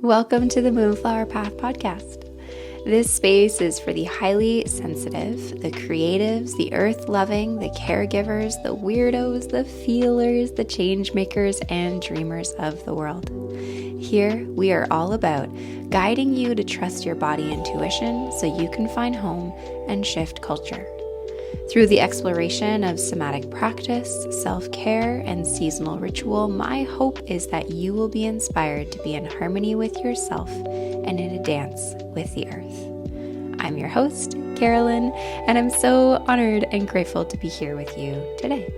Welcome to the Moonflower Path podcast. This space is for the highly sensitive, the creatives, the earth-loving, the caregivers, the weirdos, the feelers, the change makers, and dreamers of the world. Here, we are all about guiding you to trust your body intuition so you can find home and shift culture. Through the exploration of somatic practice, self-care, and seasonal ritual, my hope is that you will be inspired to be in harmony with yourself and in a dance with the earth. I'm your host, Carolyn, and I'm so honored and grateful to be here with you today.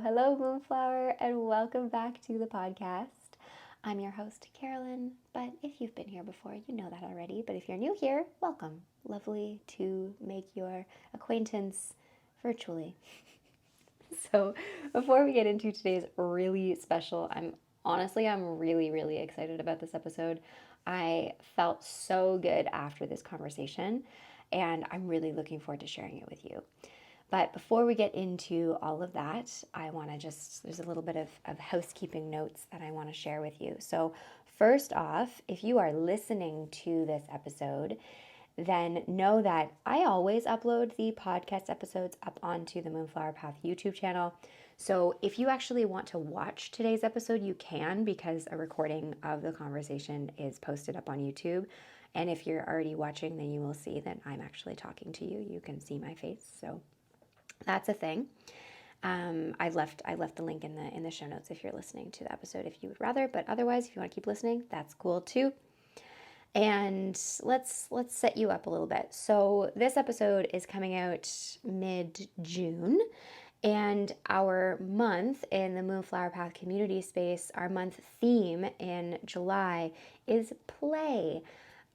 Hello, Moonflower, and welcome back to the podcast. I'm your host, Carolyn, but if you've been here before, you know that already. But if you're new here, welcome. Lovely to make your acquaintance virtually. So before we get into today's really special, I'm really excited about this episode. I felt so good after this conversation, and I'm really looking forward to sharing it with you. But before we get into all of that, I want to there's a little bit of housekeeping notes that I want to share with you. So first off, if you are listening to this episode, then know that I always upload the podcast episodes up onto the Moonflower Path YouTube channel. So if you actually want to watch today's episode, you can, because a recording of the conversation is posted up on YouTube. And if you're already watching, then you will see that I'm actually talking to you. You can see my face. So that's a thing. I left the link in the show notes if you're listening to the episode if you would rather, but otherwise, if you want to keep listening, that's cool too. And let's set you up a little bit. So this episode is coming out mid-June, and our month in the Moonflower Path community space, our month theme in July is play.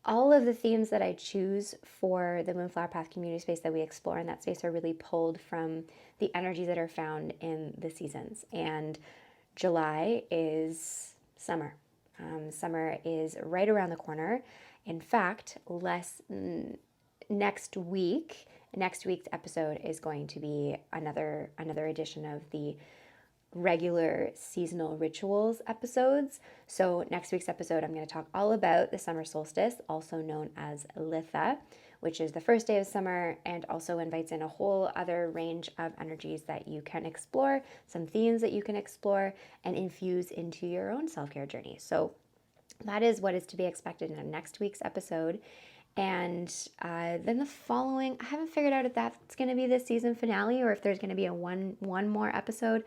All of the themes that I choose for the Moonflower Path community space that we explore in that space are really pulled from the energies that are found in the seasons. And July is summer. Summer is right around the corner. In fact, next week's episode is going to be another edition of the regular seasonal rituals episodes. So next week's episode, I'm going to talk all about the summer solstice, also known as Litha, which is the first day of summer and also invites in a whole other range of energies that you can explore, some themes that you can explore and infuse into your own self-care journey. So that is what is to be expected in next week's episode. And then the following, I haven't figured out if that's going to be the season finale or if there's going to be a one more episode.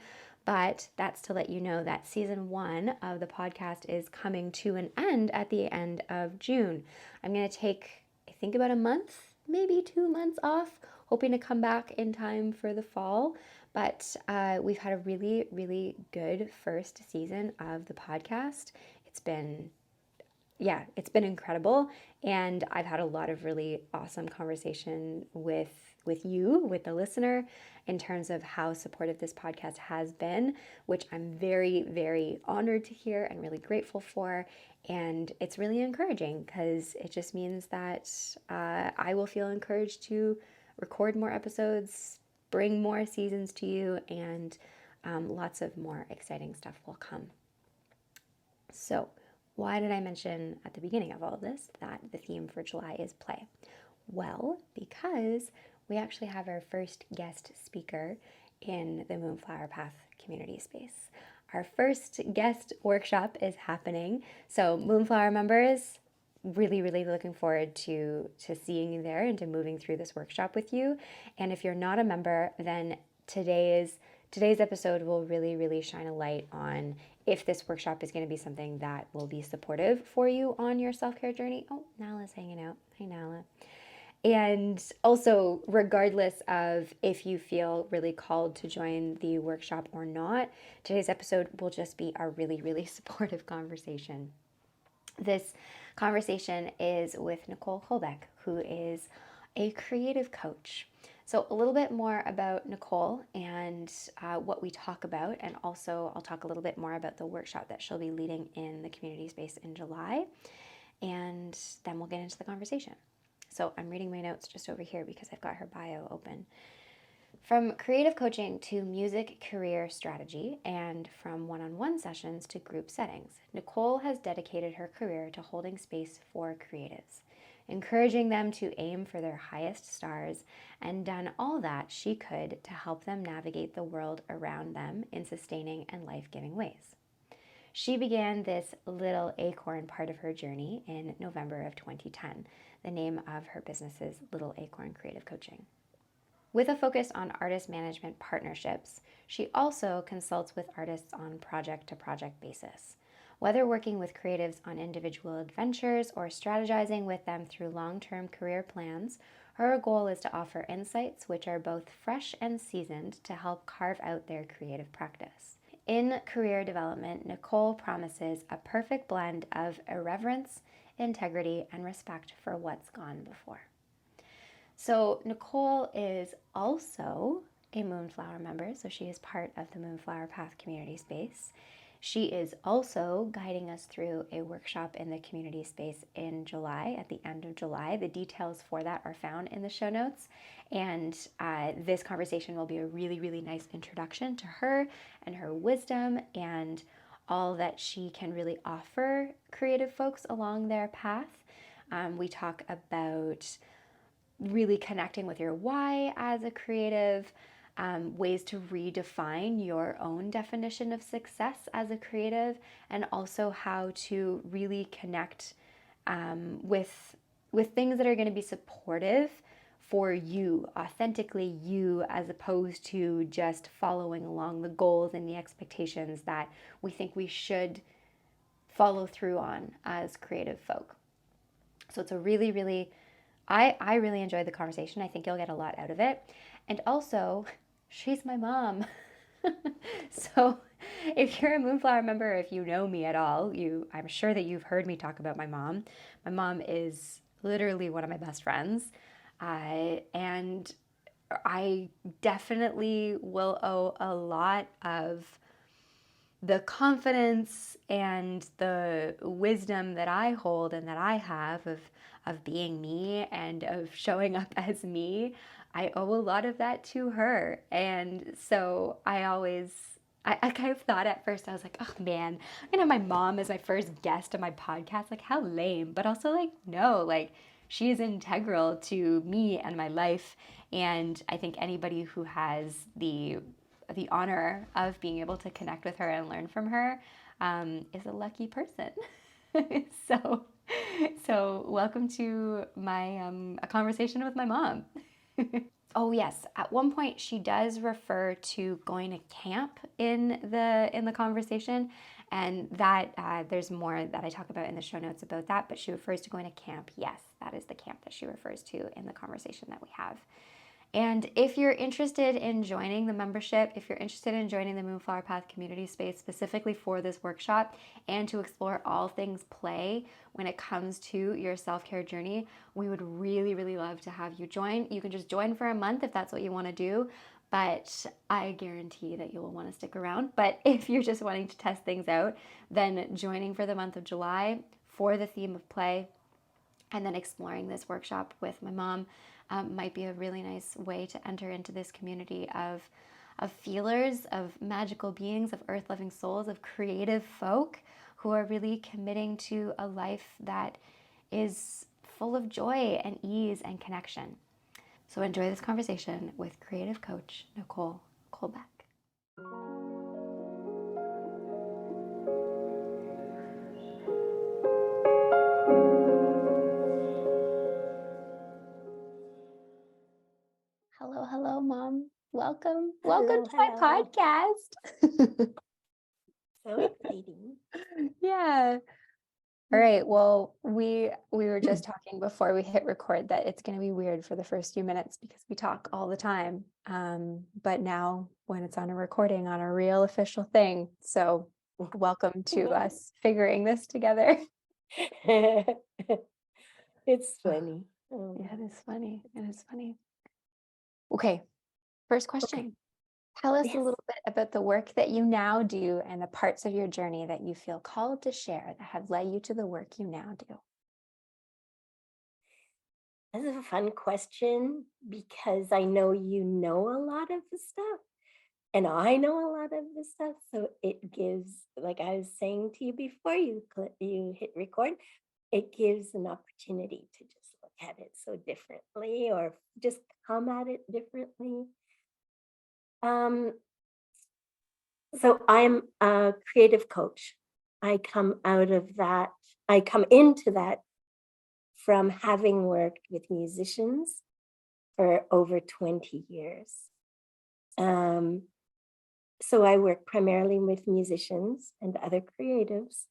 But that's to let you know that season 1 of the podcast is coming to an end at the end of June. I'm going to take, I think, about a month, maybe 2 months off, hoping to come back in time for the fall. But we've had a really good first season of the podcast. It's been incredible. And I've had a lot of really awesome conversation with you, with the listener, in terms of how supportive this podcast has been, which I'm very honored to hear and really grateful for. And it's really encouraging because it just means that I will feel encouraged to record more episodes, bring more seasons to you, and lots of more exciting stuff will come. So, why did I mention at the beginning of all of this that the theme for July is play? Well, because we actually have our first guest speaker in the Moonflower Path community space. Our first guest workshop is happening. So Moonflower members, really looking forward to seeing you there and to moving through this workshop with you. And if you're not a member, then today's episode will really shine a light on if this workshop is going to be something that will be supportive for you on your self-care journey. Oh, Nala's hanging out. Hi, Nala. And also, regardless of if you feel really called to join the workshop or not, today's episode will just be a really supportive conversation. This conversation is with Nicole Colbeck, who is a creative coach. So a little bit more about Nicole and what we talk about, and also I'll talk a little bit more about the workshop that she'll be leading in the community space in July. and then we'll get into the conversation. So I'm reading my notes just over here because I've got her bio open. From creative coaching to music career strategy, and from one-on-one sessions to group settings, Nicole has dedicated her career to holding space for creatives, encouraging them to aim for their highest stars, and done all that she could to help them navigate the world around them in sustaining and life-giving ways. She began this little acorn part of her journey in November of 2010. The name of her business is Little Acorn Creative Coaching. With a focus on artist management partnerships, she also consults with artists on project-to-project basis. Whether working with creatives on individual adventures or strategizing with them through long-term career plans, her goal is to offer insights which are both fresh and seasoned to help carve out their creative practice. In career development, Nicole promises a perfect blend of irreverence, integrity, and respect for what's gone before. So Nicole is also a Moonflower member, so she is part of the Moonflower Path community space. She is also guiding us through a workshop in the community space in July, at the end of July. The details for that are found in the show notes. And this conversation will be a really, really nice introduction to her and her wisdom and all that she can really offer creative folks along their path. We talk about really connecting with your why as a creative, ways to redefine your own definition of success as a creative, and also how to really connect with things that are going to be supportive for you, authentically you, as opposed to just following along the goals and the expectations that we think we should follow through on as creative folk. So it's a really, really I really enjoyed the conversation. I think you'll get a lot out of it. And also, she's my mom. So if you're a Moonflower member, if you know me at all, I'm sure that you've heard me talk about my mom. My mom is literally one of my best friends. And I definitely will owe a lot of the confidence and the wisdom that I hold and that I have of being me and of showing up as me. I owe a lot of that to her. And so I kind of thought at first, I was like, oh man, I'm gonna have my mom as my first guest on my podcast. Like, how lame. But also, like, no, like, she is integral to me and my life. And I think anybody who has the honor of being able to connect with her and learn from her is a lucky person. So welcome to my a conversation with my mom. Oh yes, at one point she does refer to going to camp in the conversation, and that there's more that I talk about in the show notes about that. But she refers to going to camp. Yes, that is the camp that she refers to in the conversation that we have. And if you're interested in joining the membership, if you're interested in joining the Moonflower Path community space specifically for this workshop and to explore all things play when it comes to your self-care journey, we would really, really love to have you join. You can just join for a month if that's what you want to do, but I guarantee that you will want to stick around. But if you're just wanting to test things out, then joining for the month of July for the theme of play and then exploring this workshop with my mom might be a really nice way to enter into this community of feelers, of magical beings, of earth-loving souls, of creative folk who are really committing to a life that is full of joy and ease and connection. So enjoy this conversation with Creative Coach Nicole Colbeck. Hello, Mom. Welcome to my podcast. So exciting. Yeah. All right. Well, we were just talking before we hit record that it's going to be weird for the first few minutes because we talk all the time. But now when it's on a recording on a real official thing, so welcome to us figuring this together. It's funny. Yeah, it is funny. It is funny. Okay. First question. Tell us a little bit about the work that you now do and the parts of your journey that you feel called to share that have led you to the work you now do. This is a fun question because I know you know a lot of the stuff and I know a lot of the stuff. So it gives, like I was saying to you before you hit record, it gives an opportunity to just look at it so differently or just come at it differently. Um, so I'm a creative coach. I come out of that, I come into that from having worked with musicians for over 20 years. Um, so I work primarily with musicians and other creatives,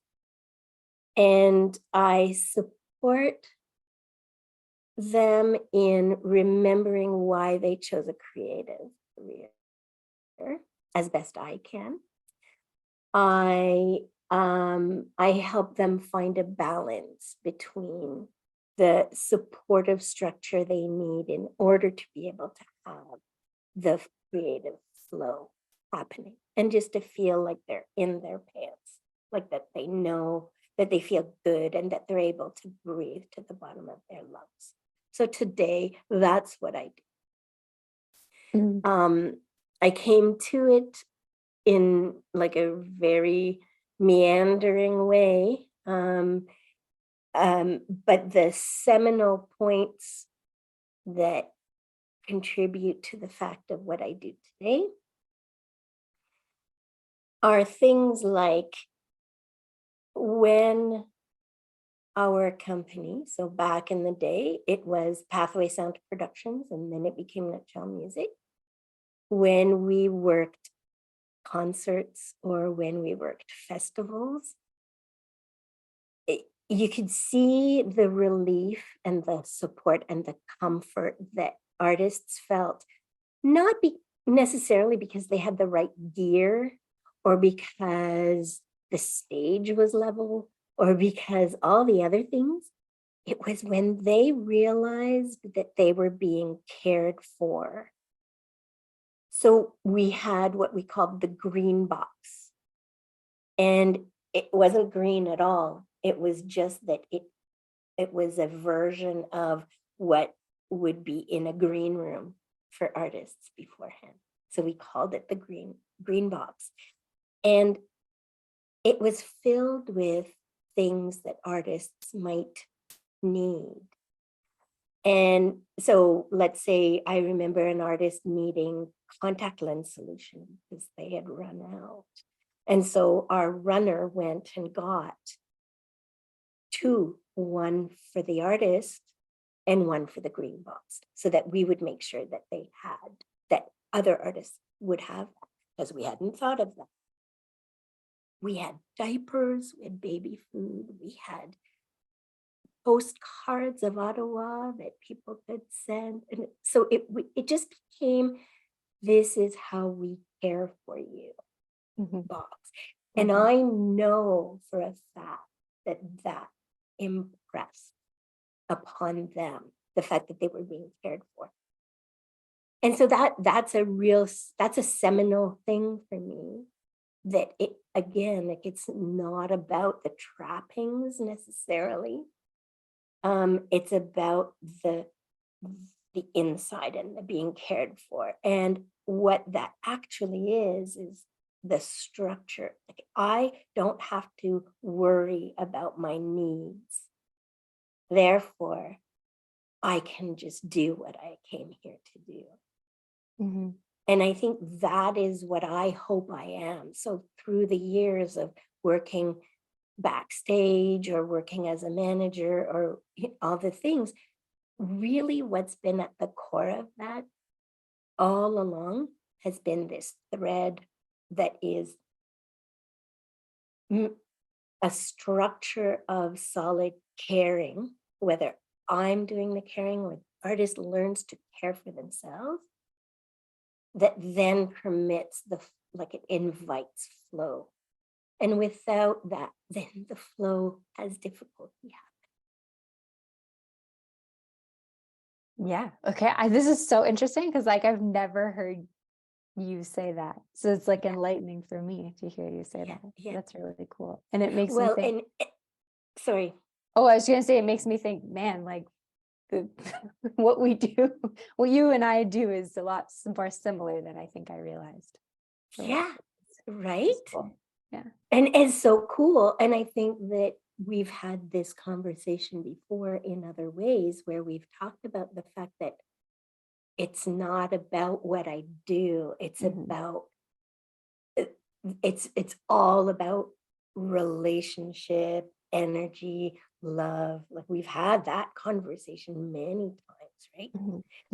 and I support them in remembering why they chose a creative career as best I can. I help them find a balance between the supportive structure they need in order to be able to have the creative flow happening and just to feel like they're in their pants, like that they know that they feel good and that they're able to breathe to the bottom of their lungs. So today, that's what I do. I came to it in like a very meandering way. But the seminal points that contribute to the fact of what I do today are things like when our company, so back in the day, it was Pathway Sound Productions, and then it became Nutshell Music. When we worked concerts or when we worked festivals, you could see the relief and the support and the comfort that artists felt, not necessarily because they had the right gear or because the stage was level or because all the other things. It was when they realized that they were being cared for. So we had what we called the green box, and it wasn't green at all. It was just that it was a version of what would be in a green room for artists beforehand. So we called it the green box. And it was filled with things that artists might need. And so let's say I remember an artist needing contact lens solution because they had run out. And so our runner went and got two, one for the artist and one for the green box, so that we would make sure that they had, that other artists would have, because we hadn't thought of that. We had diapers, we had baby food, we had postcards of Ottawa that people could send. And so it just became, this is how we care for you, box. And I know for a fact that that impressed upon them, the fact that they were being cared for. And so that's a seminal thing for me, that it, again, like it's not about the trappings necessarily. It's about the inside and the being cared for. And what that actually is the structure. Like I don't have to worry about my needs. Therefore, I can just do what I came here to do. And I think that is what I hope I am. So through the years of working backstage or working as a manager or all the things, really what's been at the core of that all along has been this thread that is a structure of solid caring, whether I'm doing the caring or the artist learns to care for themselves, that then permits like it invites flow. And without that, then the flow has difficulty happening. Yeah. Okay. This is so interesting because like I've never heard you say that. So it's like enlightening for me to hear you say that. Yeah. That's really cool. And it makes me think. Sorry. Oh, I was going to say, it makes me think, man, like what we do, what you and I do is a lot more similar than I think I realized. So Yeah, right. it's cool. Yeah. And it's so cool. And I think that we've had this conversation before in other ways where we've talked about the fact that it's not about what I do. It's about it's all about relationship, energy, love. Like we've had that conversation many times, right?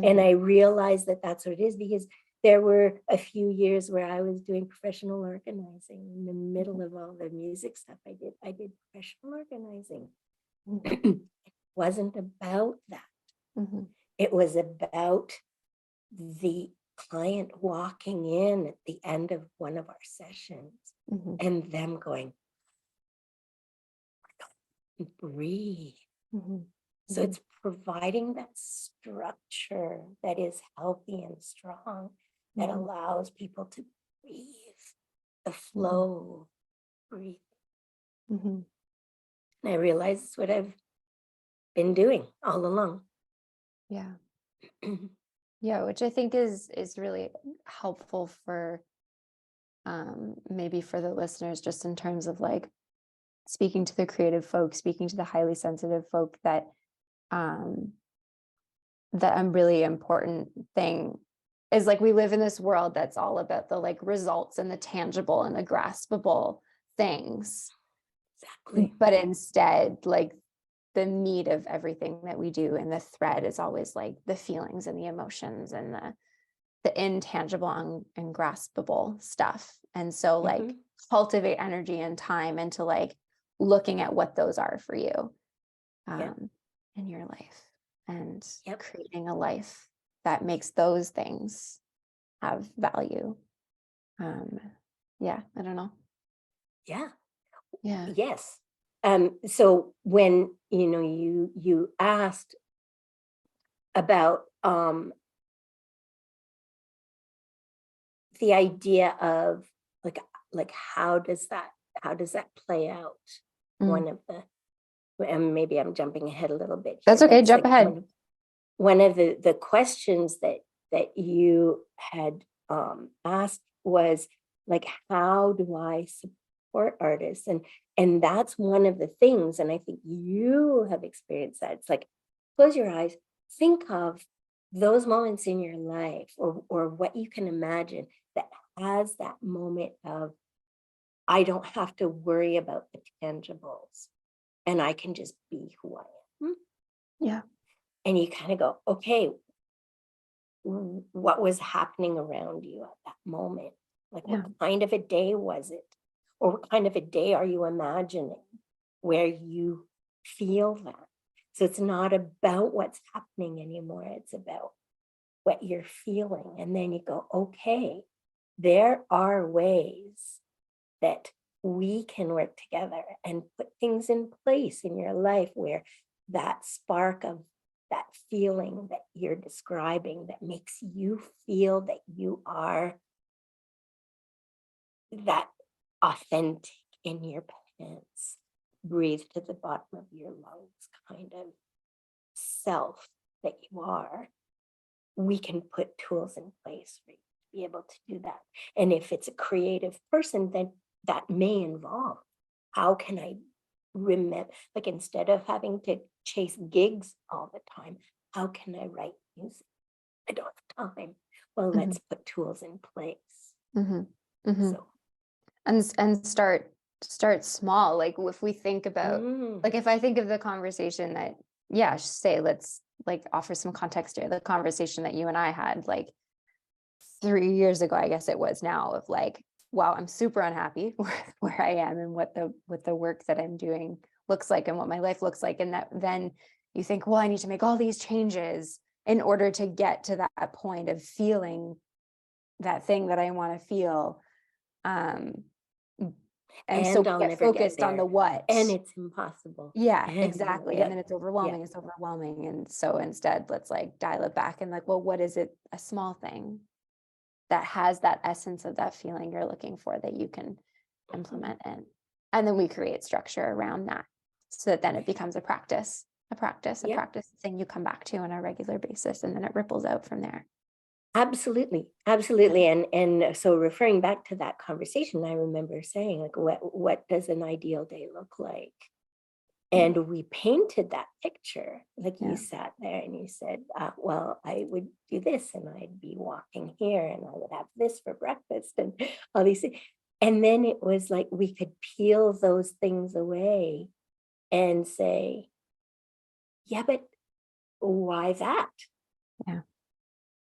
And I realized that that's what it is, because there were a few years where I was doing professional organizing in the middle of all the music stuff I did. I did professional organizing. It wasn't about that. It was about the client walking in at the end of one of our sessions and them going, breathe. So it's providing that structure that is healthy and strong, that allows people to breathe, the flow, breathe. And I realize it's what I've been doing all along. Yeah. Yeah, which I think is really helpful for maybe for the listeners, just in terms of like speaking to the creative folk, speaking to the highly sensitive folk, that that a really important thing is like we live in this world that's all about the like results and the tangible and the graspable things. Exactly. But instead, like the meat of everything that we do and the thread is always like the feelings and the emotions and the intangible and graspable stuff. And so like cultivate energy and time into like looking at what those are for you in your life, and creating a life that makes those things have value. Yeah, I don't know. Yeah. Yeah. Yes. So when you asked about the idea of like how does that play out? One of the, and maybe I'm jumping ahead a little bit here. That's okay. Jump ahead. One of the questions that you had asked was like, how do I support artists? And that's one of the things, and I think you have experienced that. It's like, close your eyes, think of those moments in your life, or what you can imagine that has that moment of, I don't have to worry about the tangibles and I can just be who I am. Yeah. And you kind of go, okay, what was happening around you at that moment? Like, what kind of a day was it? Or what kind of a day are you imagining where you feel that? So it's not about what's happening anymore. It's about what you're feeling. And then you go, okay, there are ways that we can work together and put things in place in your life where that spark of that feeling that you're describing, that makes you feel that you are that authentic in your pants, breathe to the bottom of your lungs kind of self that you are. We can put tools in place for you to be able to do that. And if it's a creative person, then that may involve, how can I remember, like instead of having to chase gigs all the time, how can I write music? I don't have time. Well, let's put tools in place. So, and start small. Like if we think about, like if I think of the conversation that, say, let's like offer some context here, the conversation that you and I had like 3 years ago, I guess it was now, of like, wow, I'm super unhappy where I am and what the work that I'm doing looks like and what my life looks like. And that then you think, well, I need to make all these changes in order to get to that point of feeling that thing that I want to feel. And so we get focused on the what. And it's impossible. Yeah, exactly. And then it's overwhelming. And so instead, let's like dial it back and like, well, what is it? A small thing that has that essence of that feeling you're looking for that you can implement in. And then we create structure around that so that then it becomes a practice. a practice Yeah, thing you come back to on a regular basis, and then it ripples out from there. absolutely. Yeah. Absolutely. And so referring back to that conversation, I remember saying, like, what does an ideal day look like? Yeah. And we painted that picture. Like, you Yeah. sat there and you said, well, I would do this and I'd be walking here and I would have this for breakfast and all these things. And then it was like we could peel those things away and say, yeah, but why that? Yeah.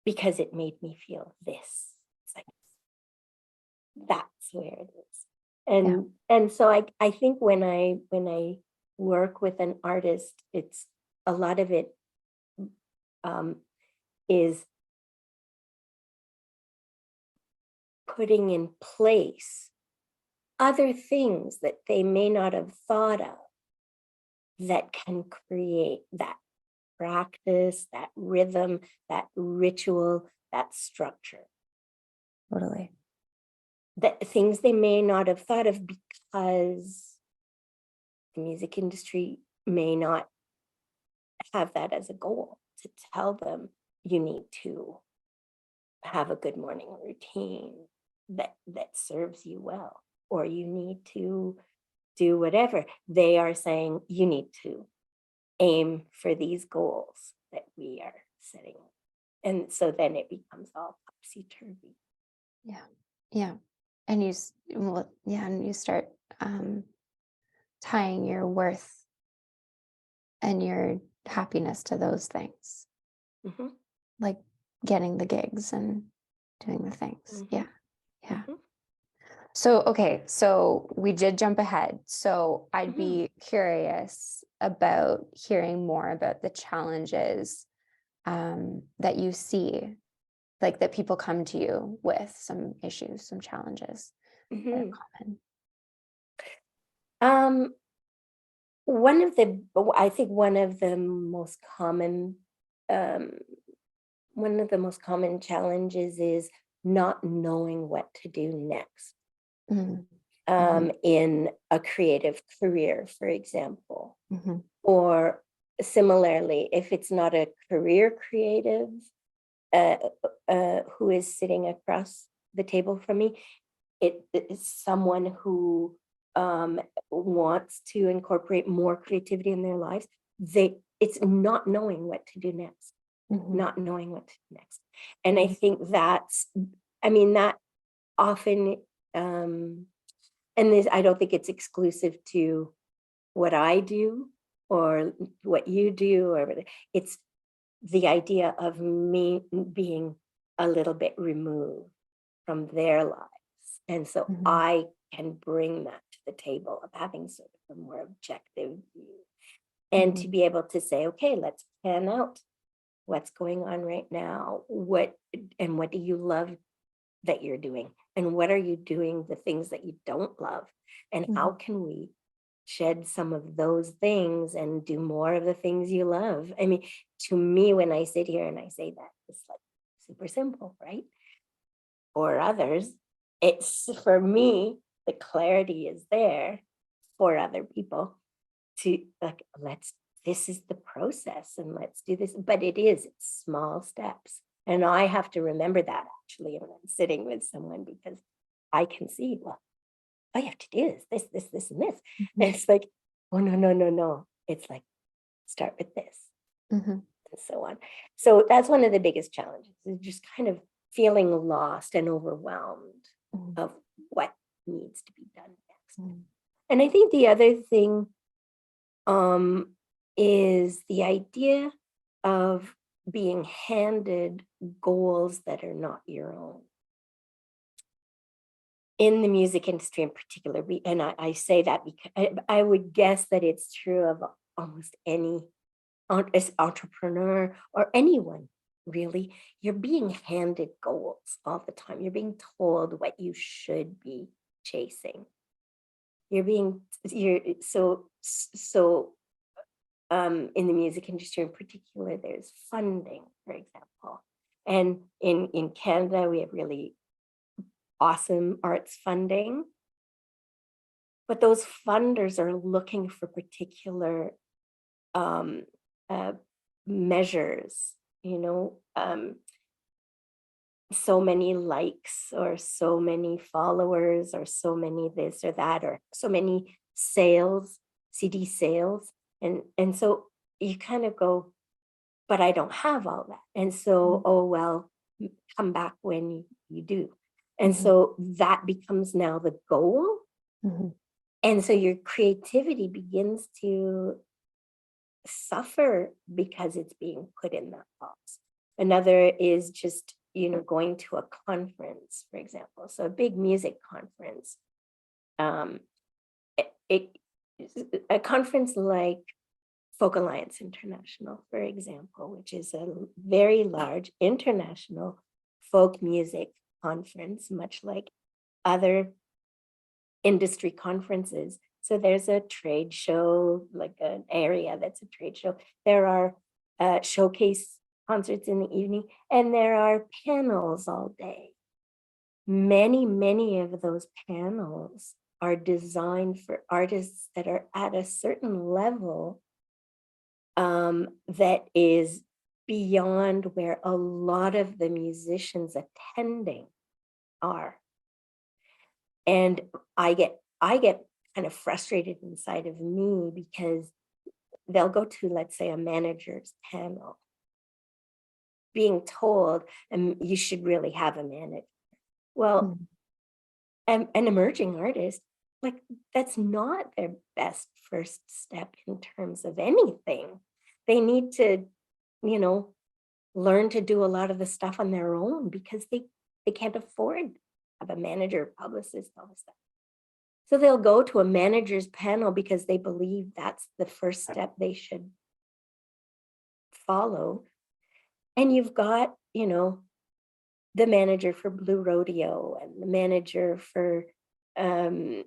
Because it made me feel this. It's like, that's where it is. Yeah. And so I think when I work with an artist, it's a lot of it um, is putting in place other things that they may not have thought of that can create that practice, that rhythm, that ritual, that structure. Totally. That things they may not have thought of because the music industry may not have that as a goal to tell them you need to have a good morning routine that serves you well, or you need to do whatever. They are saying you need to aim for these goals that we are setting. And so then it becomes all topsy-turvy. Yeah. Yeah. And well, yeah, and you start um, tying your worth and your happiness to those things, Mhm, like getting the gigs and doing the things. mhm, Yeah. Yeah. mhm, So, okay, so we did jump ahead. So I'd mhm. be curious about hearing more about the challenges that you see, like that people come to you with some issues, some challenges that are Mhm. common. Um, I think um, one of the most common challenges is not knowing what to do next Mhm. Mhm. in a creative career, for example. Mhm. Or similarly, if it's not a career creative uh, who is sitting across the table from me, it is someone who wants to incorporate more creativity in their lives. It's not knowing what to do next, Mhm. not knowing what to do next. And I Mhm. think I mean, that often, and this, I don't think it's exclusive to what I do or what you do, or it's the idea of me being a little bit removed from their lives. And so Mhm. I can bring that to the table of having sort of a more objective view and Mhm. to be able to say, okay, let's pan out what's going on right now. What do you love that you're doing? And what are you doing, the things that you don't love? And how Mhm. can we shed some of those things and do more of the things you love? I mean, to me, when I sit here and I say that, it's like super simple, right? For others, it's for me, the clarity is there for other people to like, this is the process and let's do this. But it's small steps. And I have to remember that actually when I'm sitting with someone, because I can see, well, all you have to do is this, and this. And Mhm. it's like, oh, no, no, no, no. It's like, start with this Mhm. and so on. So that's one of the biggest challenges, is just kind of feeling lost and overwhelmed Mhm. of what needs to be done next. Mhm. And I think the other thing um, is the idea of being handed goals that are not your own. In the music industry in particular, and I say that because I would guess that it's true of almost any entrepreneur or anyone, really. You're being handed goals all the time. You're being told what you should be chasing. You're in the music industry in particular, there's funding, for example. And in Canada, we have really awesome arts funding, but those funders are looking for particular um, uh, measures, you know, so many likes or so many followers or so many this or that or so many sales, CD sales. And so you kind of go, but I don't have all that. And so, oh well, come back when you do. And Mhm. so that becomes now the goal. Mhm. And so your creativity begins to suffer because it's being put in that box. Another is just, going to a conference, for example. So a big music conference. Um, it a conference like Folk Alliance International, for example, which is a very large international folk music conference, much like other industry conferences. So there's a trade show, like an area that's a trade show. There are showcase concerts in the evening, and there are panels all day. Many of those panels are designed for artists that are at a certain level that is beyond where a lot of the musicians attending are. And I get kind of frustrated inside of me because they'll go to, let's say, a manager's panel being told, you should really have a manager. Well, Mhm. an emerging artist, like, that's not their best first step in terms of anything. They need to, you know, learn to do a lot of the stuff on their own because they can't afford to have a manager, publicist, all this stuff. So they'll go to a manager's panel because they believe that's the first step they should follow. And you've got, the manager for Blue Rodeo and the manager for um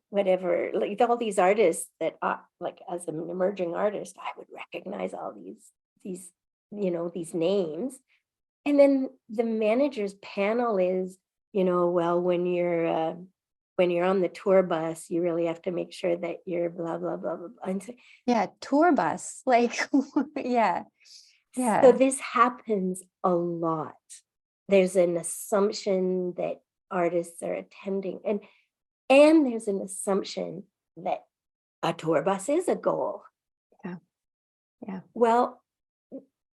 whatever, like all these artists that are like, as an emerging artist, I would recognize all these these names. And then the manager's panel is, well, when you're on the tour bus, you really have to make sure that you're blah blah blah blah blah. And so, Yeah, tour bus. Like, yeah, so yeah. this happens a lot. There's an assumption that artists are attending, and there's an assumption that a tour bus is a goal. Yeah, yeah. Well,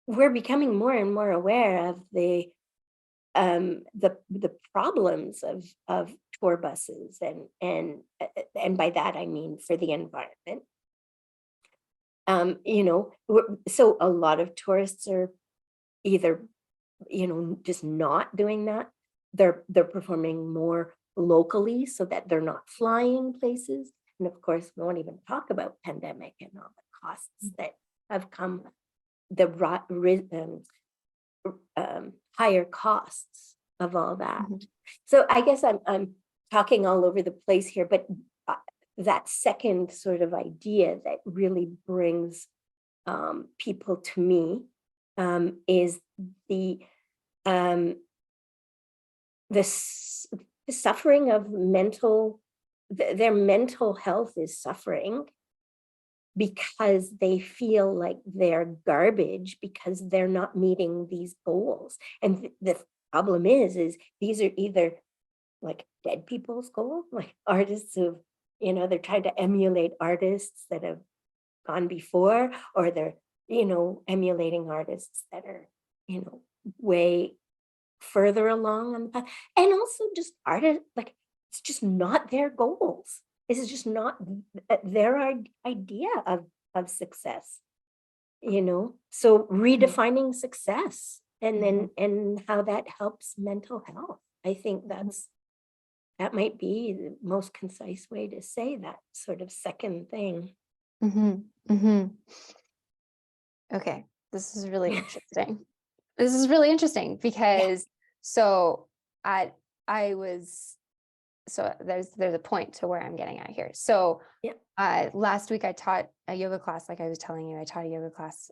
we're becoming more and more aware of the problems of tour buses, and by that I mean for the environment. So a lot of tourists are either, just not doing that. They're performing more locally so that they're not flying places. And of course, we won't even talk about pandemic and all the costs that have come, the higher costs of all that. Mhm. So I guess I'm talking all over the place here, but uh, that second sort of idea that really brings people to me is the um, the, s- the suffering of their mental health is suffering because they feel like they're garbage because they're not meeting these goals. And the problem is these are either like dead people's goals, like artists who, they're trying to emulate artists that have gone before, or they're, emulating artists that are, way further along on the path. And also just artists, like, it's just not their goals. This is just not their idea of success, So Mhm. redefining success and Mhm. then and how that helps mental health. I think Mhm. that might be the most concise way to say that sort of second thing. Mhm. Mhm. Okay, this is really interesting. This is really interesting Yeah. because so I I was so there's a point to where I'm getting at here. So Yeah. last week I taught a yoga class, like I was telling you, I taught a yoga class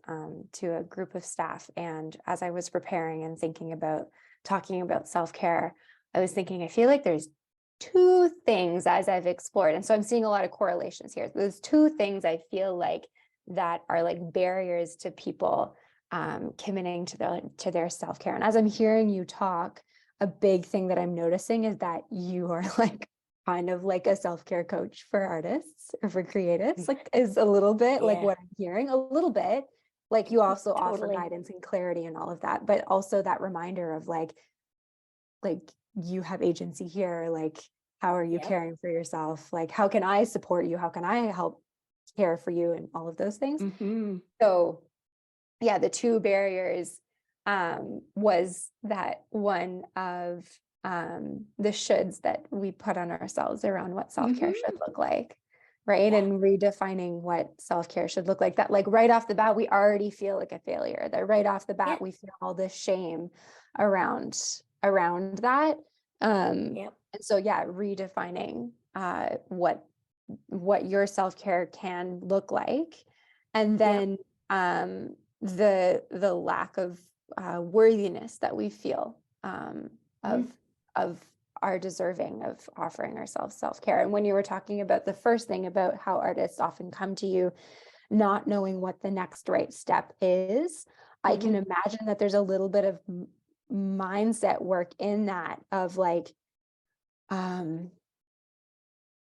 to a group of staff. And as I was preparing and thinking about talking about self-care, I was thinking, I feel like there's two things as I've explored. And so I'm seeing a lot of correlations here. There's two things I feel like that are like barriers to people committing to their self-care. And as I'm hearing you talk, a big thing that I'm noticing is that you are like kind of like a self-care coach for artists or for creatives, like is a little bit like what I'm hearing, a little bit. Like you also offer guidance and clarity and all of that, but also that reminder of like you have agency here. Like, how are you caring for yourself? Like, how can I support you? How can I help care for you? And all of those things. So yeah, the two barriers was that one of the shoulds that we put on ourselves around what self-care should look like, right? And redefining what self-care should look like. That like right off the bat, we already feel like a failure. That right off the bat, we feel all this shame around that. And so redefining what your self-care can look like. And then the lack of worthiness that we feel of our deserving of offering ourselves self-care. And when you were talking about the first thing about how artists often come to you not knowing what the next right step is, I can imagine that there's a little bit of mindset work in that of like,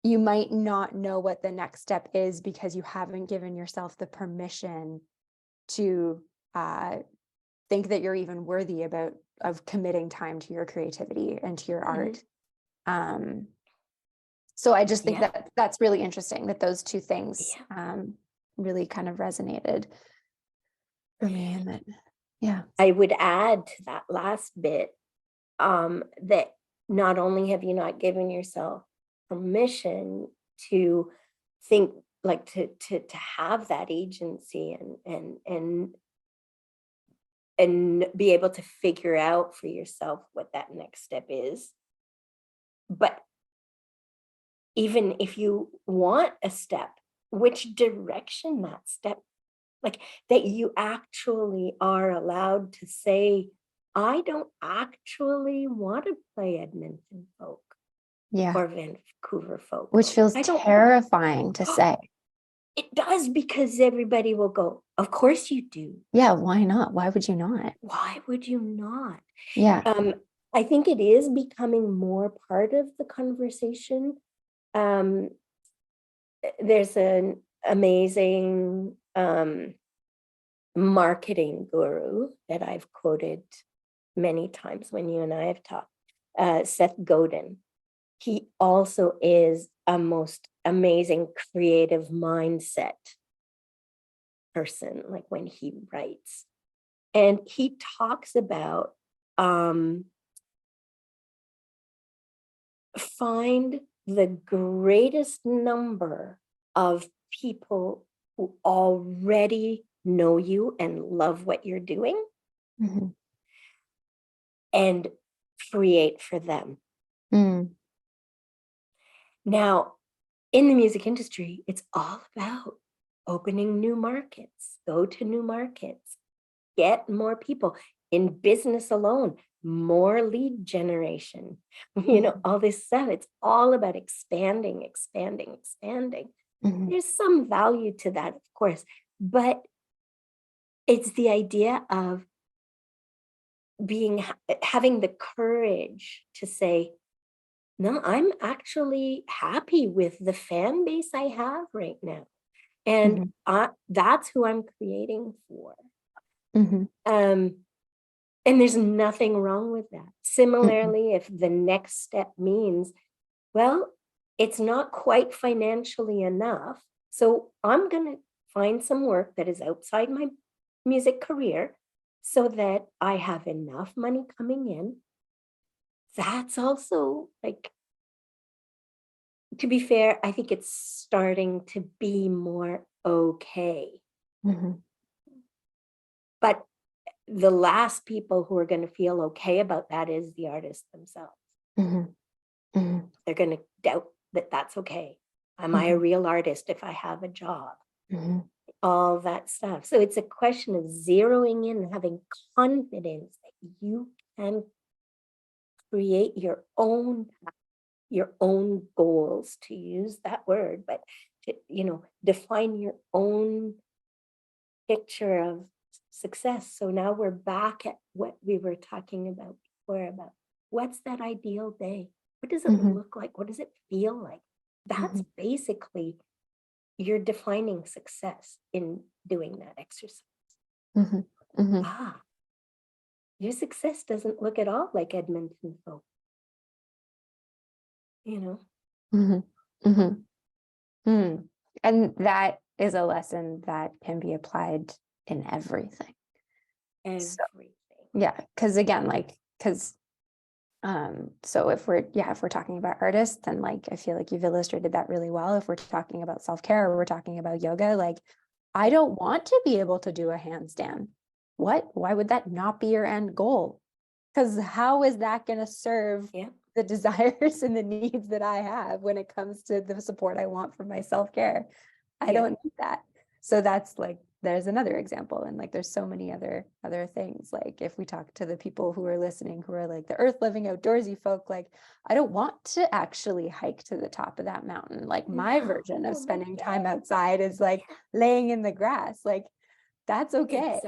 you might not know what the next step is because you haven't given yourself the permission to think that you're even worthy of committing time to your creativity and to your art. So I just think that that's really interesting that those two things really kind of resonated for me. And that, I would add to that last bit that not only have you not given yourself permission to think like to have that agency and be able to figure out for yourself what that next step is, but even if you want a step, which direction that step, like that you actually are allowed to say, I don't actually want to play Edmonton folk or Vancouver folk. Which feels terrifying to say. It does, because everybody will go, of course you do. Yeah, why not? Why would you not? Why would you not? Yeah. I think it is becoming more part of the conversation. There's an amazing marketing guru that I've quoted many times when you and I have talked, Seth Godin. He also is a most amazing creative mindset person, like when he writes. And he talks about find the greatest number of people who already know you and love what you're doing and create for them. Now, in the music industry, it's all about opening new markets, go to new markets, get more people. In business alone, more lead generation, all this stuff. It's all about expanding. There's some value to that, of course, but it's the idea of having the courage to say, no, I'm actually happy with the fan base I have right now. And that's who I'm creating for. And there's nothing wrong with that. Similarly, if the next step means, well, it's not quite financially enough, so I'm going to find some work that is outside my music career so that I have enough money coming in. That's also, like, to be fair, I think it's starting to be more okay. But the last people who are going to feel okay about that is the artists themselves. They're going to doubt that that's okay. Am I a real artist if I have a job? All that stuff. So it's a question of zeroing in and having confidence that you can create your own goals, to use that word, but to, define your own picture of success. So now we're back at what we were talking about before, about what's that ideal day? What does it look like? What does it feel like? That's basically, you're defining success in doing that exercise. Your success doesn't look at all like Edmonton folk, you know? And that is a lesson that can be applied in everything. Everything. Yeah, because again, so if we're talking about artists, then like I feel like you've illustrated that really well. If we're talking about self-care or we're talking about yoga, like I don't want to be able to do a handstand. Why would that not be your end goal? Because how is that going to serve the desires and the needs that I have when it comes to the support I want for my self-care? I don't need that. So that's like, there's another example. And like, there's so many other things. Like if we talk to the people who are listening, who are like the earth living outdoorsy folk, like I don't want to actually hike to the top of that mountain. Like my version of spending time outside is like laying in the grass. Like that's okay.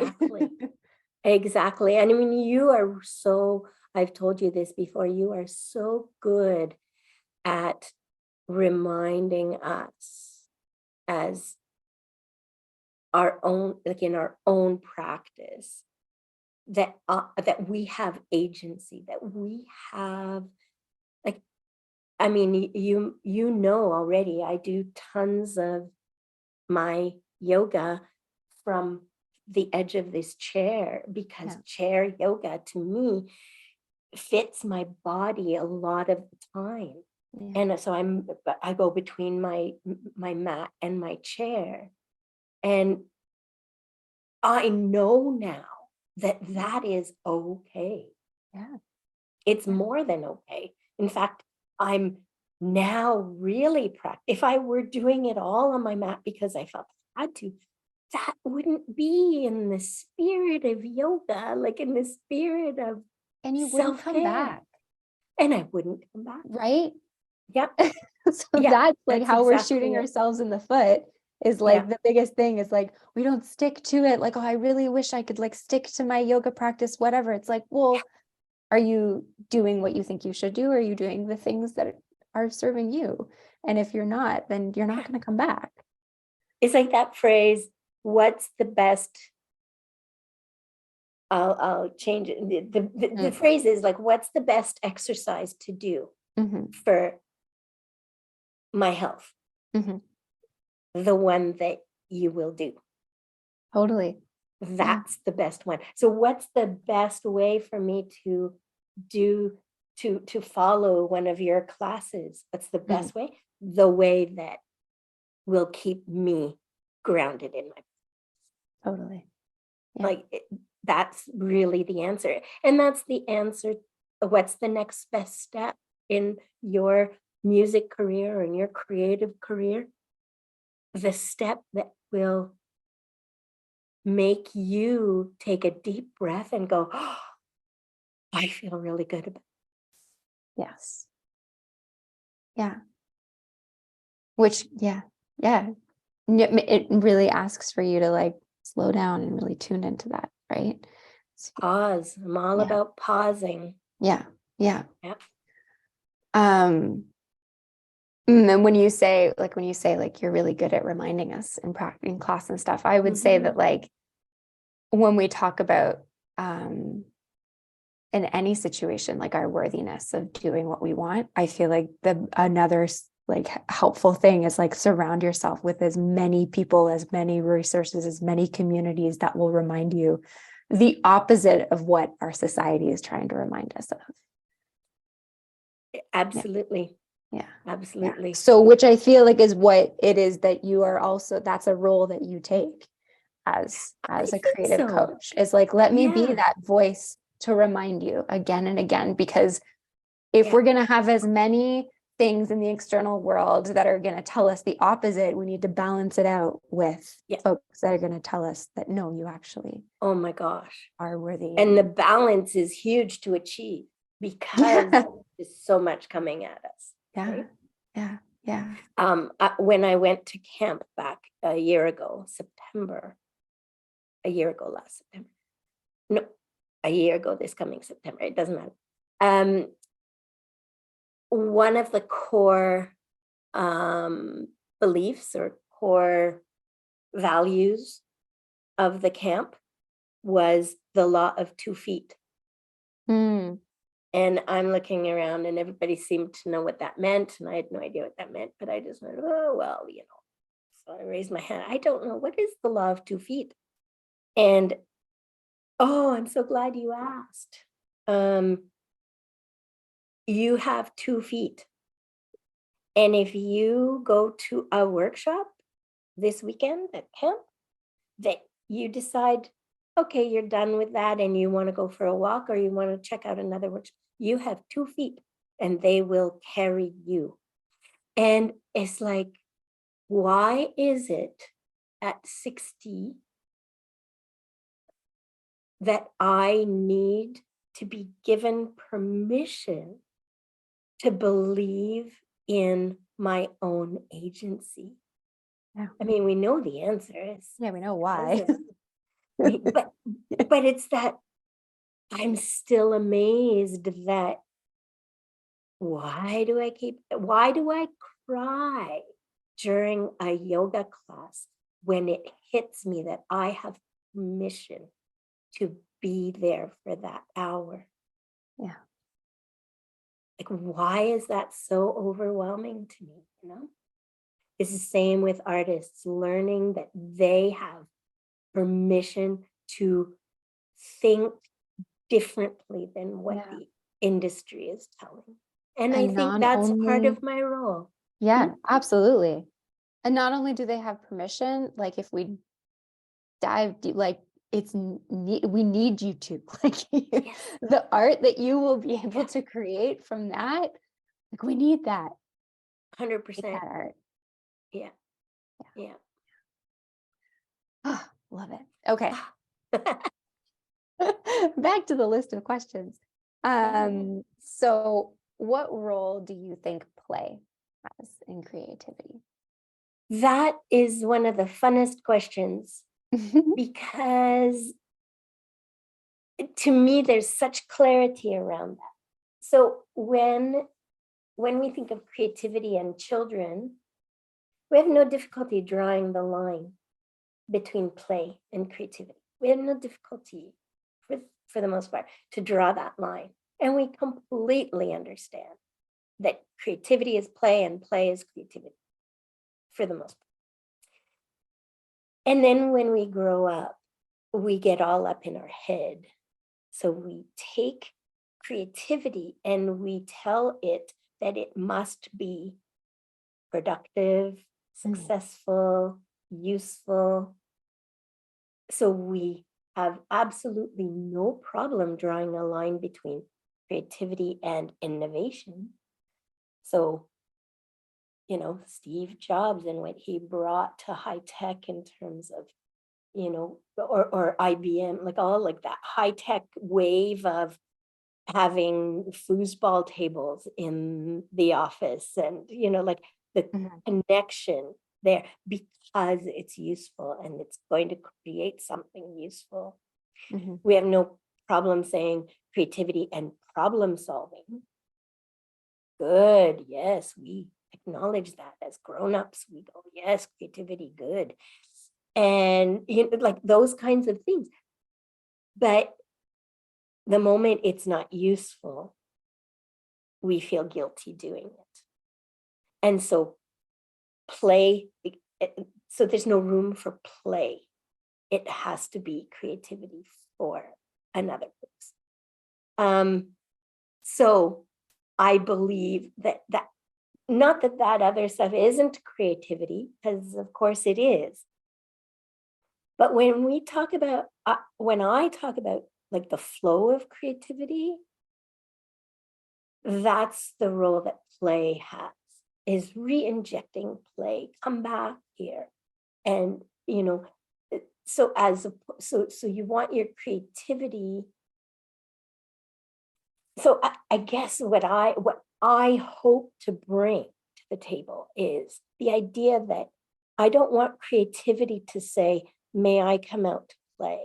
Exactly. And I mean, you are so, I've told you this before, you are so good at reminding us as our own, like in our own practice, that we have agency, that we have, like, I mean, you know already, I do tons of my yoga from the edge of this chair, because chair yoga to me fits my body a lot of the time. And so I go between my mat and my chair, and I know now that that is okay. It's more than okay. In fact, I'm now really if I were doing it all on my mat because I felt I had to, that wouldn't be in the spirit of yoga, like in the spirit of and you wouldn't come back. And I wouldn't come back. Right? Yep. So that's like how we're shooting ourselves in the foot, is like the biggest thing is like, we don't stick to it. Like, oh, I really wish I could like stick to my yoga practice, whatever. It's like, well, are you doing what you think you should do? Or are you doing the things that are serving you? And if you're not, then you're not going to come back. It's like that phrase, what's the best, I'll change it. The phrase is like, what's the best exercise to do for my health? The one that you will do. Totally. That's the best one. So what's the best way for me to do, to follow one of your classes? What's the best way? The way that will keep me grounded in my. Totally. Like that's really the answer. And that's the answer. What's the next best step in your music career or in your creative career? The step that will make you take a deep breath and go, oh, I feel really good about it. Yes. Yeah. Which, it really asks for you to like slow down and really tune into that, right? Pause. I'm all about pausing. Yeah. Yep. And when you say like you're really good at reminding us in practice in class and stuff, I would say that like when we talk about in any situation, like our worthiness of doing what we want, I feel like another like helpful thing is like surround yourself with as many people, as many resources, as many communities that will remind you the opposite of what our society is trying to remind us of. Absolutely. Yeah, absolutely. So which I feel like is what it is that you are also, that's a role that you take as a creative coach, is like, let me be that voice to remind you again and again, because if we're going to have as many things in the external world that are going to tell us the opposite, we need to balance it out with folks that are going to tell us that, no, you actually, oh my gosh, are worthy. And the balance is huge to achieve because there's so much coming at us. When I went to camp back a year ago, September, a year ago last September. No, a year ago this coming September. It doesn't matter. One of the core beliefs or core values of the camp was the law of 2 feet. Mm. And I'm looking around and everybody seemed to know what that meant. And I had no idea what that meant, but I just went, oh, well, So I raised my hand. I don't know. What is the law of 2 feet? And, oh, I'm so glad you asked. You have 2 feet. And if you go to a workshop this weekend at camp, that you decide, okay, you're done with that and you want to go for a walk or you want to check out another workshop, you have 2 feet and they will carry you. And it's like, why is it at 60 that I need to be given permission to believe in my own agency? Yeah. I mean, we know the answer is. Yeah, we know why. But it's that I'm still amazed that why do I cry during a yoga class when it hits me that I have permission to be there for that hour? Yeah. Like, why is that so overwhelming to me? It's the same with artists, learning that they have permission to think differently than what the industry is telling. And I think that's part of my role. Yeah, absolutely. And not only do they have permission, like if we dive deep, like we need you to, like Yes. the art that you will be able to create from that, like we need that. 100%. That art. Yeah. Oh, love it. Okay. Back to the list of questions. So what role do you think play has in creativity? That is one of the funnest questions because to me, there's such clarity around that. So when we think of creativity and children, we have no difficulty drawing the line between play and creativity. We have no difficulty, for the most part, to draw that line. And we completely understand that creativity is play and play is creativity, for the most part. And then when we grow up, we get all up in our head. So we take creativity and we tell it that it must be productive, successful, useful. So we have absolutely no problem drawing a line between creativity and innovation. So, Steve Jobs and what he brought to high tech in terms of, or IBM, like that high tech wave of having foosball tables in the office and, like the connection there because it's useful and it's going to create something useful. We have no problem saying creativity and problem solving. Good. Yes, we acknowledge that as grown-ups. We go, yes, creativity, good. And like those kinds of things. But the moment it's not useful, we feel guilty doing it. And so play, so there's no room for play. It has to be creativity for another purpose. So I believe that not that other stuff isn't creativity, because of course it is. But when I talk about like the flow of creativity, that's the role that play has, is re-injecting play. Come back here. And, so you want your creativity. So I guess what I hope to bring to the table is the idea that I don't want creativity to say, may I come out to play.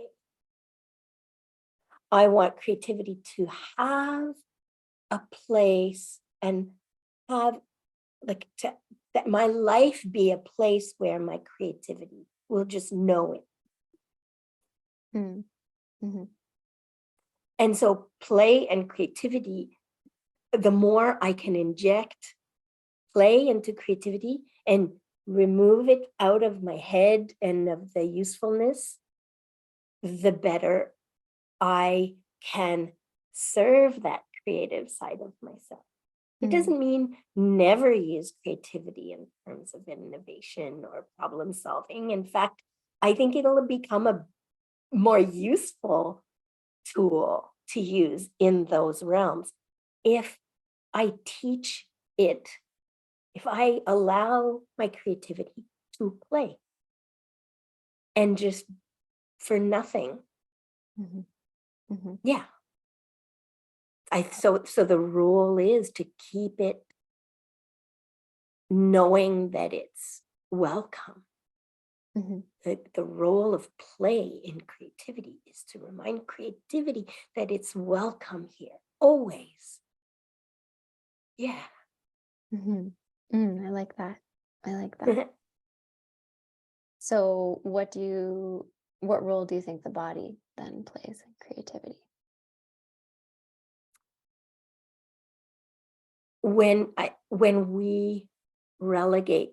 I want creativity to have a place and have that my life be a place where my creativity will just know it. Mm-hmm. And so play and creativity, the more I can inject play into creativity and remove it out of my head and of the usefulness, the better I can serve that creative side of myself. It doesn't mean never use creativity in terms of innovation or problem solving. In fact, I think it'll become a more useful tool to use in those realms if I teach it, if I allow my creativity to play and just for nothing. Yeah. So the rule is to keep it knowing that it's welcome. The role of play in creativity is to remind creativity that it's welcome here, always. Yeah. I like that. I like that. So what role do you think the body then plays in creativity? When we relegate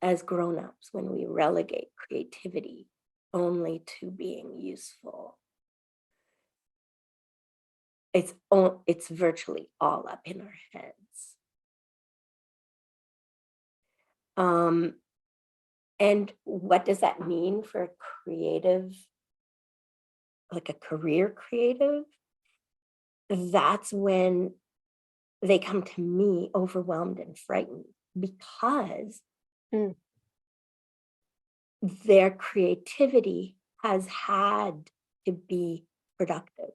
as grown-ups, when we relegate creativity only to being useful, it's virtually all up in our heads. And what does that mean for a creative, like a career creative? That's when they come to me overwhelmed and frightened because their creativity has had to be productive.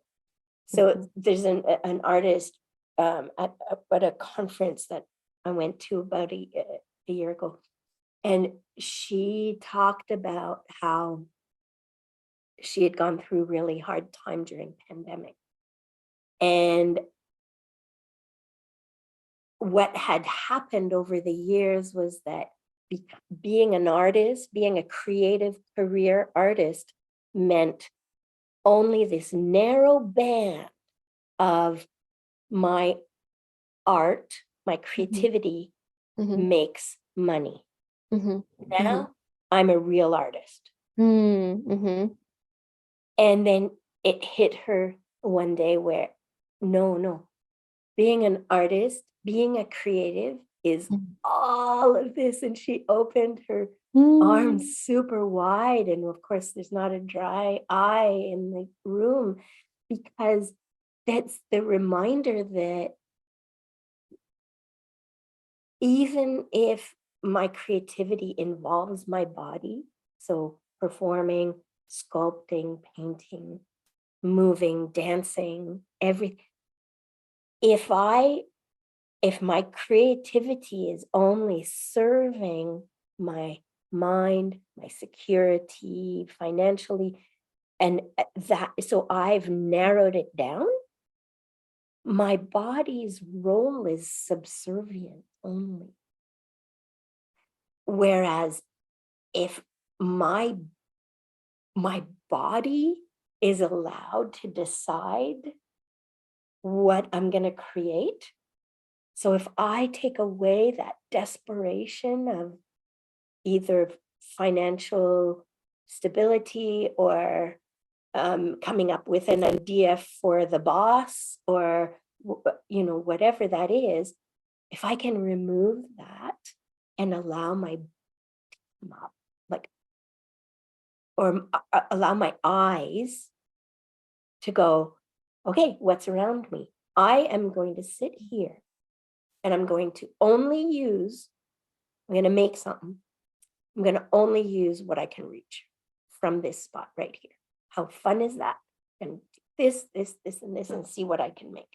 So there's an artist at a conference that I went to about a year ago, and she talked about how she had gone through a really hard time during pandemic. And what had happened over the years was that being an artist, being a creative career artist, meant only this narrow band of my art, my creativity makes money. Now I'm a real artist. And then it hit her one day where, no, being an artist, being a creative is all of this. And she opened her arms super wide. And of course, there's not a dry eye in the room, because that's the reminder that even if my creativity involves my body, so performing, sculpting, painting, moving, dancing, everything, if my creativity is only serving my mind, my security, financially, and so I've narrowed it down, my body's role is subservient only. Whereas if my body is allowed to decide what I'm going to create, so if I take away that desperation of either financial stability or coming up with an idea for the boss or whatever that is, if I can remove that and allow allow my eyes to go, okay, what's around me? I am going to sit here and I'm going to I'm going to make something. I'm going to only use what I can reach from this spot right here. How fun is that? And this, and this, and see what I can make.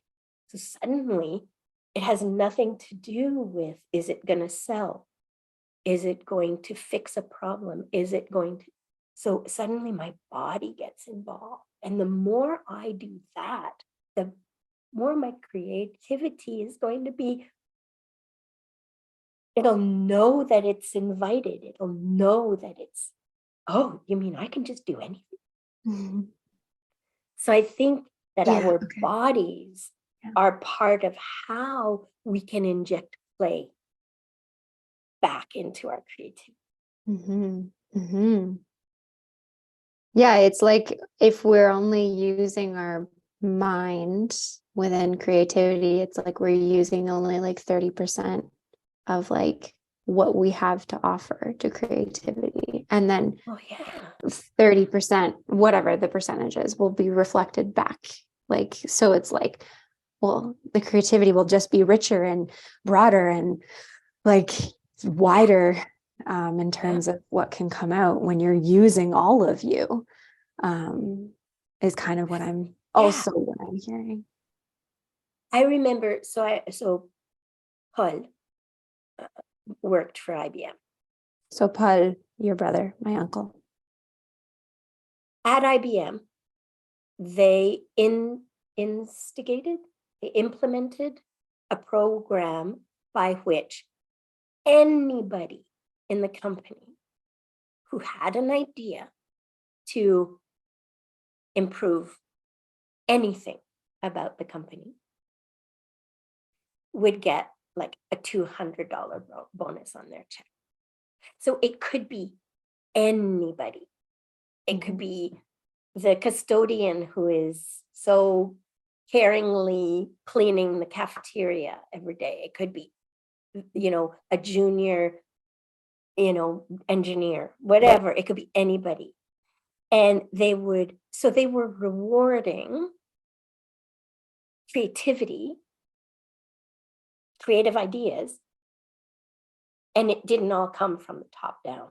So suddenly it has nothing to do with, is it going to sell? Is it going to fix a problem? Is it going to? So suddenly my body gets involved. And the more I do that, the more my creativity is going to be, it'll know that it's invited. It'll know that it's, oh, you mean I can just do anything? Mm-hmm. So I think that Yeah, our okay. bodies Yeah. are part of how we can inject play back into our creativity. Mm-hmm. Mm-hmm. Yeah, it's like if we're only using our mind within creativity, it's like we're using only like 30% of like what we have to offer to creativity. And then Oh, yeah. 30%, whatever the percentage is, will be reflected back. Like, so it's like, well, the creativity will just be richer and broader and like wider in terms of what can come out when you're using all of you, is kind of what I'm also what I'm hearing. I remember, so Paul worked for IBM. So Paul, your brother, my uncle. At IBM, they they implemented a program by which anybody in the company who had an idea to improve anything about the company would get like a $200 bonus on their check. So it could be anybody. It could be the custodian who is so caringly cleaning the cafeteria every day. It could be, a junior, engineer, whatever. It could be anybody. And they were rewarding creativity, creative ideas, and it didn't all come from the top down.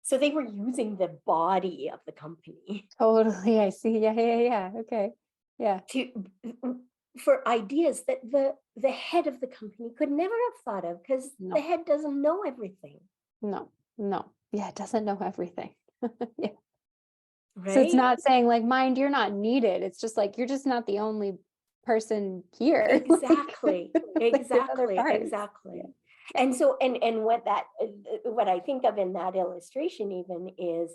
So they were using the body of the company. Totally. I see. Yeah. Okay. Yeah. For ideas that the head of the company could never have thought of, because the head doesn't know everything. No. Yeah, it doesn't know everything. Yeah. Right? So it's not saying like, mind, you're not needed. It's just like, you're just not the only person here. Exactly. Exactly. Yeah. And so, and what I think of in that illustration even is,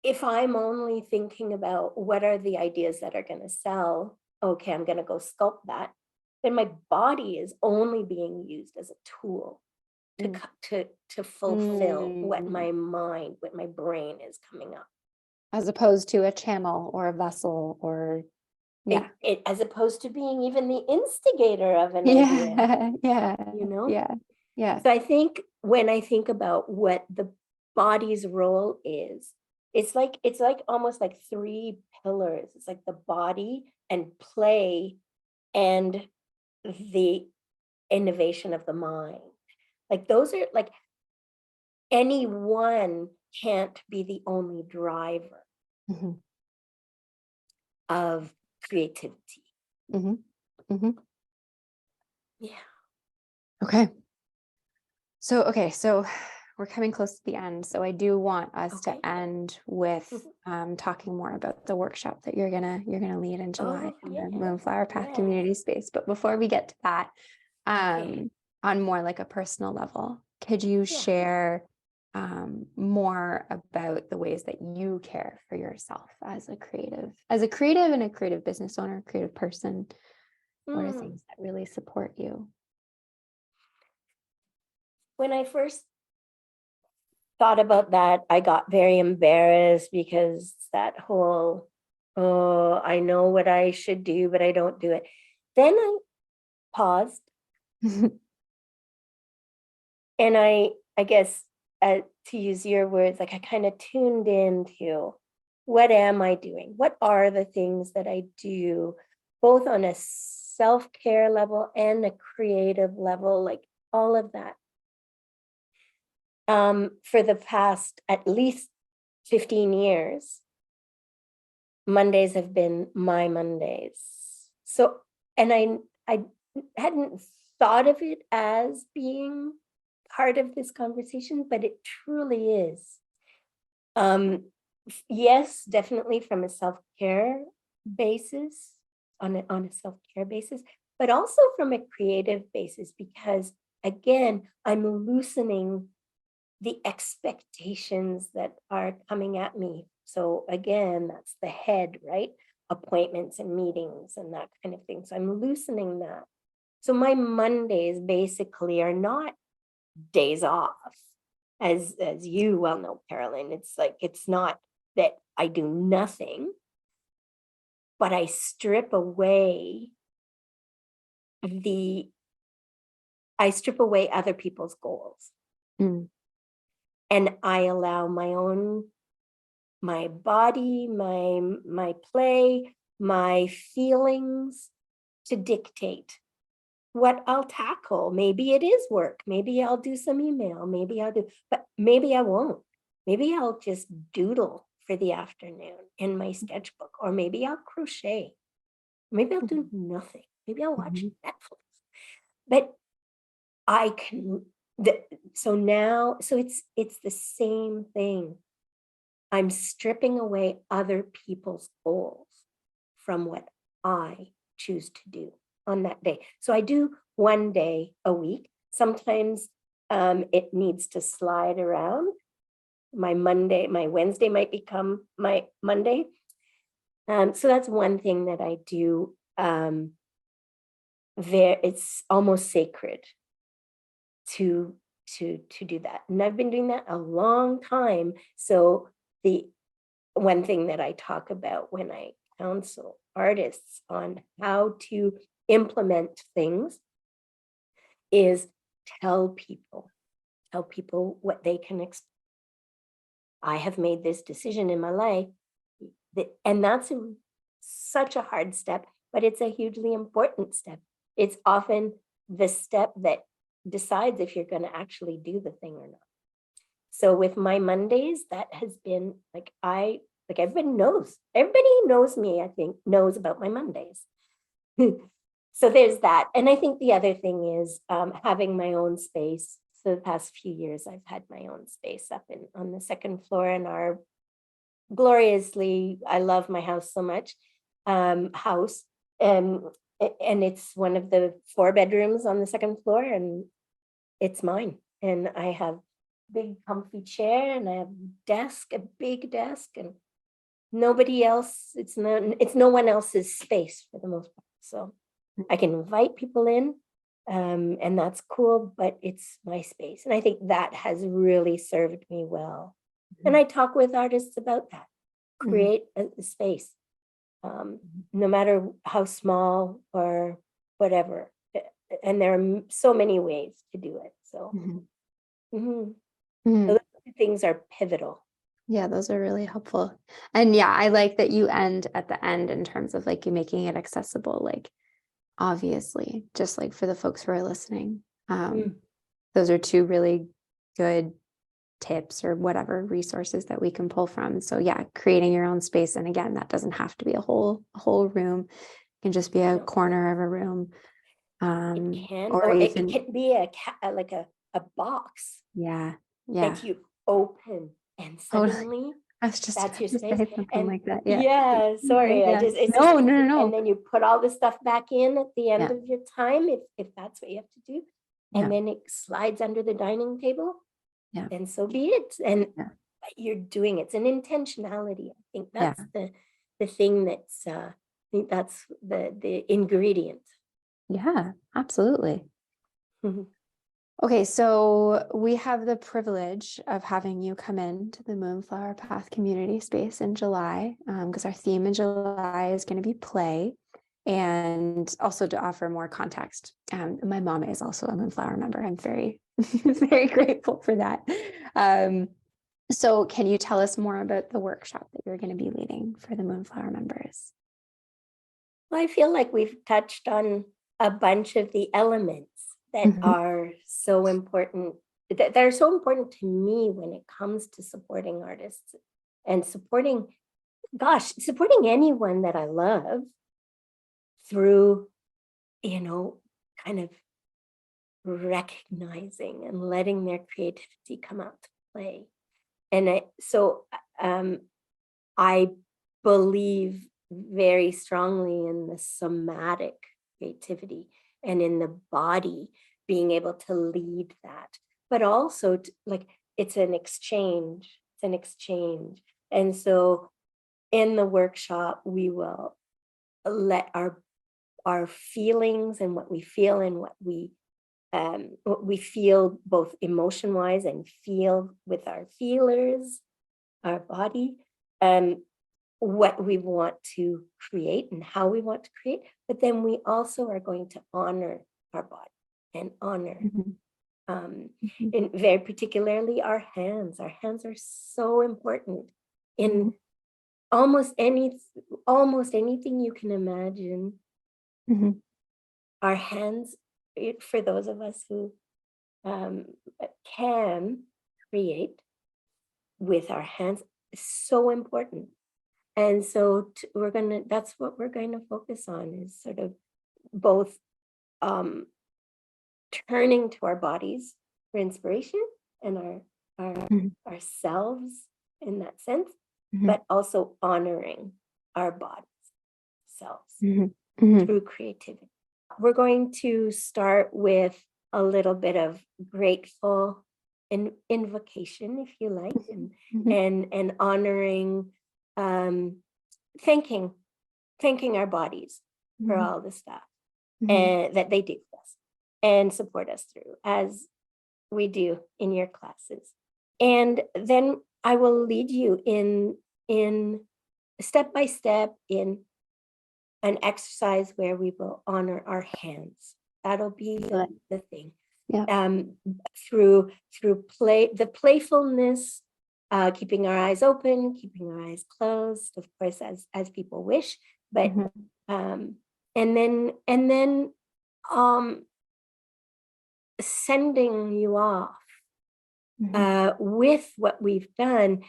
if I'm only thinking about what are the ideas that are going to sell, okay, I'm going to go sculpt that, then my body is only being used as a tool to fulfill what my mind, what my brain is coming up. As opposed to a channel or a vessel or As opposed to being even the instigator of an idea. Yeah. So I think when I think about what the body's role is, it's like almost like three pillars. It's like the body and play and the innovation of the mind. Like those are like, any one can't be the only driver of creativity. Yeah. Okay. So we're coming close to the end. So I do want us to end with talking more about the workshop that you're gonna lead in July in the Moonflower Path community space. But before we get to that, on more like a personal level, could you share more about the ways that you care for yourself as a creative and a creative business owner, creative person? What are things that really support you? When I first thought about that, I got very embarrassed, because that whole, oh, I know what I should do, but I don't do it. Then I paused and I guess, to use your words, like I kind of tuned into, what am I doing? What are the things that I do, both on a self-care level and a creative level, like all of that. For the past at least 15 years, Mondays have been my Mondays. So, and I hadn't thought of it as being part of this conversation, but it truly is. Yes, definitely from a self-care basis, on a self-care basis, but also from a creative basis, because again, I'm loosening the expectations that are coming at me. So again, that's the head, right? Appointments and meetings and that kind of thing. So I'm loosening that. So my Mondays basically are not days off, as you well know, Carolyn. It's like, it's not that I do nothing, but I strip away other people's goals. Mm. And I allow my body, my play, my feelings to dictate what I'll tackle. Maybe it is work. Maybe I'll do some email. But maybe I won't. Maybe I'll just doodle for the afternoon in my sketchbook, or maybe I'll crochet. Maybe I'll do nothing. Maybe I'll watch Netflix. But I can, so it's the same thing. I'm stripping away other people's goals from what I choose to do on that day. So I do one day a week. Sometimes it needs to slide around. My Wednesday might become my Monday. So that's one thing that I do. It's almost sacred to do that. And I've been doing that a long time. So the one thing that I talk about when I counsel artists on how to implement things is tell people what they can expect. I have made this decision in my life, and that's such a hard step, but it's a hugely important step. It's often the step that decides if you're going to actually do the thing or not. So with my Mondays, that has been like, everybody who knows me, I think, knows about my Mondays. So there's that. And I think the other thing is having my own space. So the past few years, I've had my own space up on the second floor in our gloriously, I love my house so much, house. And it's one of the 4 bedrooms on the second floor, and it's mine. And I have big comfy chair, and I have a big desk, and nobody else, it's no one else's space for the most part. So I can invite people in, and that's cool, but it's my space. And I think that has really served me well. And I talk with artists about that. Create a space, no matter how small or whatever. And there are so many ways to do it. So, so those things are pivotal. Yeah, those are really helpful. And yeah, I like that you end at the end in terms of like you making it accessible, like obviously, just like for the folks who are listening. Those are 2 really good tips or whatever resources that we can pull from. So yeah, creating your own space. And again, that doesn't have to be a whole room. It can just be a corner of a room. It can, or it can be a box. Yeah. That you open, and suddenly that's your space. Something and like that. Sorry, yeah. No. And then you put all the stuff back in at the end of your time, if that's what you have to do, and then it slides under the dining table. And so be it. And you're doing it's an intentionality. I think that's the thing that's I think that's the ingredient. Yeah, absolutely. Okay, so we have the privilege of having you come in to the Moonflower Path community space in July, because our theme in July is going to be play. And also to offer more context, my mom is also a Moonflower member. I'm very, very grateful for that. So can you tell us more about the workshop that you're going to be leading for the Moonflower members? Well, I feel like we've touched on a bunch of the elements that are so important, that are so important to me when it comes to supporting artists and supporting anyone that I love through, kind of recognizing and letting their creativity come out to play. And I believe very strongly in the somatic creativity and in the body being able to lead that, but also it's an exchange. And so in the workshop, we will let our feelings and what we feel and what we feel both emotion wise and feel with our feelers, our body, what we want to create and how we want to create. But then we also are going to honor our body and honor, and very particularly our hands. Our hands are so important in almost anything you can imagine. Our hands, for those of us who can create with our hands, is so important. And so that's what we're going to focus on, is sort of both turning to our bodies for inspiration and ourselves in that sense, but also honoring our bodies, selves through creativity. We're going to start with a little bit of grateful invocation, if you like, and honoring, thanking our bodies for all the stuff and that they do for us and support us through, as we do in your classes. And then I will lead you in step by step in an exercise where we will honor our hands. That'll be the thing. Yeah. Through play, the playfulness, keeping our eyes open, keeping our eyes closed, of course, as people wish, but and then sending you off with what we've done,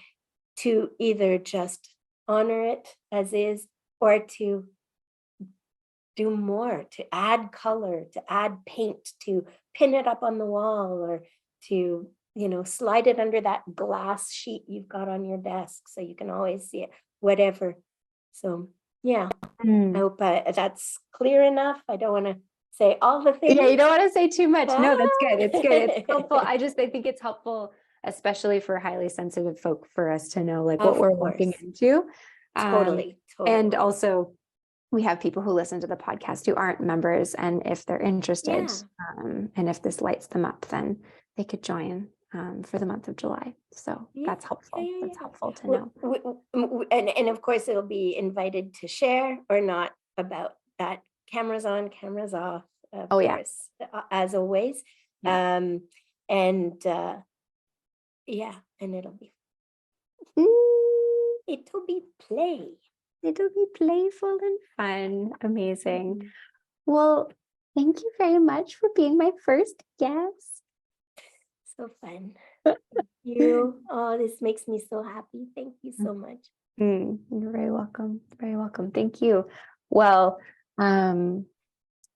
to either just honor it as is, or to do more, to add color, to add paint, to pin it up on the wall, or to, slide it under that glass sheet you've got on your desk so you can always see it, whatever. So, yeah, I hope that's clear enough. I don't want to say all the things. Yeah, you don't want to say too much. No, that's good. It's good. It's helpful. I think it's helpful, especially for highly sensitive folk, for us to know what we're looking into. Totally. And also, we have people who listen to the podcast who aren't members, and if they're interested, and if this lights them up, then they could join for the month of July. So that's helpful. That's helpful to know. And of course, it'll be invited to share or not about that. Cameras on, cameras off. Of course, as always. Yeah. And it'll be it'll be play. It'll be playful and fun. Amazing. Well, thank you very much for being my first guest. So fun. Thank you. Oh, this makes me so happy. Thank you so much. You're very welcome. Very welcome. Thank you. Well, we're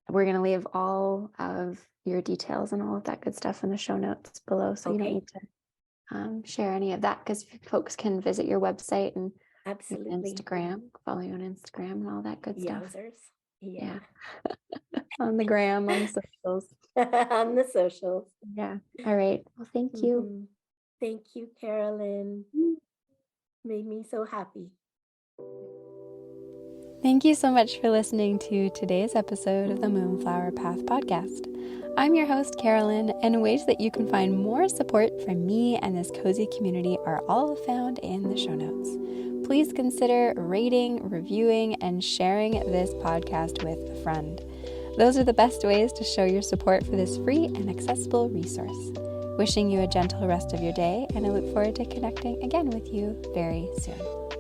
going to leave all of your details and all of that good stuff in the show notes below. So you don't need to share any of that, because folks can visit your website and Instagram, follow you on Instagram and all that good stuff. Yeah. On the gram, on the socials. On the socials. Yeah. All right. Well, thank you. Thank you, Carolyn. Made me so happy. Thank you so much for listening to today's episode of the Moonflower Path podcast. I'm your host, Carolyn, and ways that you can find more support from me and this cozy community are all found in the show notes. Please consider rating, reviewing, and sharing this podcast with a friend. Those are the best ways to show your support for this free and accessible resource. Wishing you a gentle rest of your day, and I look forward to connecting again with you very soon.